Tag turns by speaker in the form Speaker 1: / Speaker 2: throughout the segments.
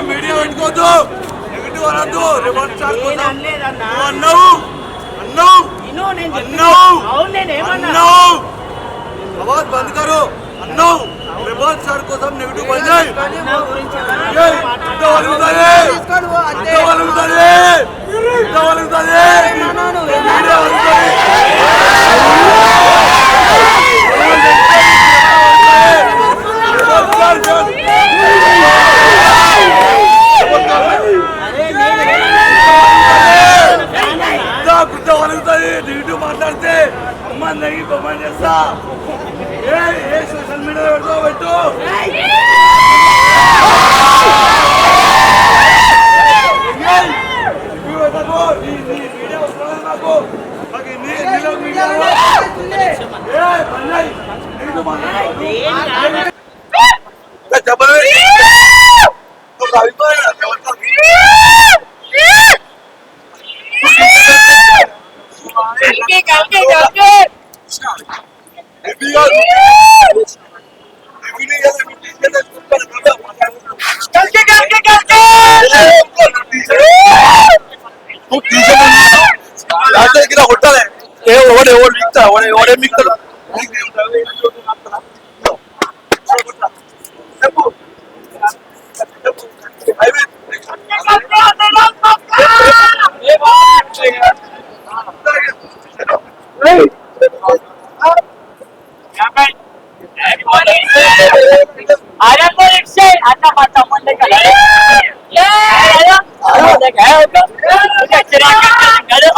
Speaker 1: Media పెట్టుకోవద్దు, negative అనొద్దు. అన్నావు आवाज बंद करो. अन्नाऊ रिवर्स सर కోసం నెగటివ్ బంద్ చేయి. నెగిటివ్ మాట్లాడితే అమ్మ నెగిటివ్ బొమ్మ చేస్తా. సోషల్ మీడియా పెడతావు పెట్టు.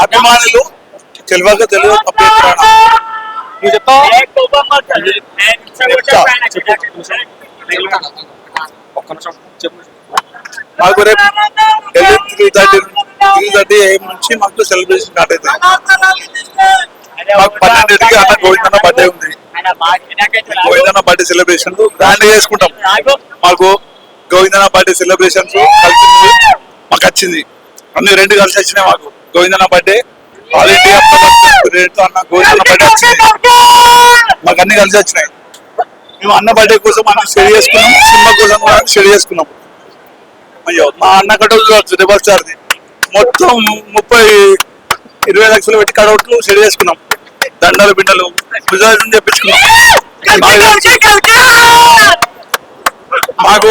Speaker 1: అభిమానులు తెలియక తెలియదు మాకు రేపు 3:30 AM నుంచి మాకు సెలబ్రేషన్ స్టార్ట్ అవుతుంది. మాకు 12కి అన్న గోవిందన్న బర్త్డే ఉంది. గోవిందన్న బర్త్డే సెలబ్రేషన్ గ్రాండ్ చేసుకుంటాం. మాకు గోవిందన్న బర్త్డే సెలబ్రేషన్స్ మాకు వచ్చింది, అన్ని రెండు కలిసి వచ్చినాయి. మాకు గోవిందన్న బర్త్డే ఆల్ ఇండియా అన్న గోవిందన్న బర్త్డే వచ్చింది, మాకు అన్ని కలిసి వచ్చినాయి. మేము అన్న బర్త్డే కోసం అన్ని షేర్ చేసుకున్నాం, సినిమా కోసం కూడా షేర్ చేసుకున్నాం. అయ్యో మా అన్న కటౌట్ చూడవచ్చు రివర్స్ చార్ది మొత్తం 30-20 లక్షలు పెట్టి కటౌట్లు షేర్ చేసుకున్నాం. దండలు బిడ్డలు విజయం చెప్పించుకున్నాం. మాకు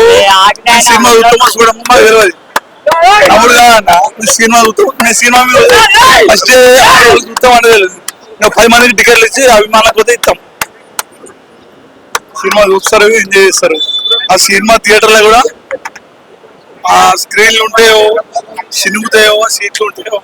Speaker 1: సినిమా చూస్తామో చూడము మాకు తెలియదు. అప్పుడు కాదన్న సినిమా చూస్తాం, నేను సినిమా ఫస్ట్ చూస్తాం అంటే తెలియదు. 10 మందికి టికెట్లు ఇచ్చి అభిమానుల పోతే ఇస్తాం. సినిమా చూస్తారు, ఎంజాయ్ చేస్తారు. ఆ సినిమా థియేటర్లో కూడా ఆ స్క్రీన్లు ఉంటాయో, సినుగుతాయో, సీట్లు ఉంటాయో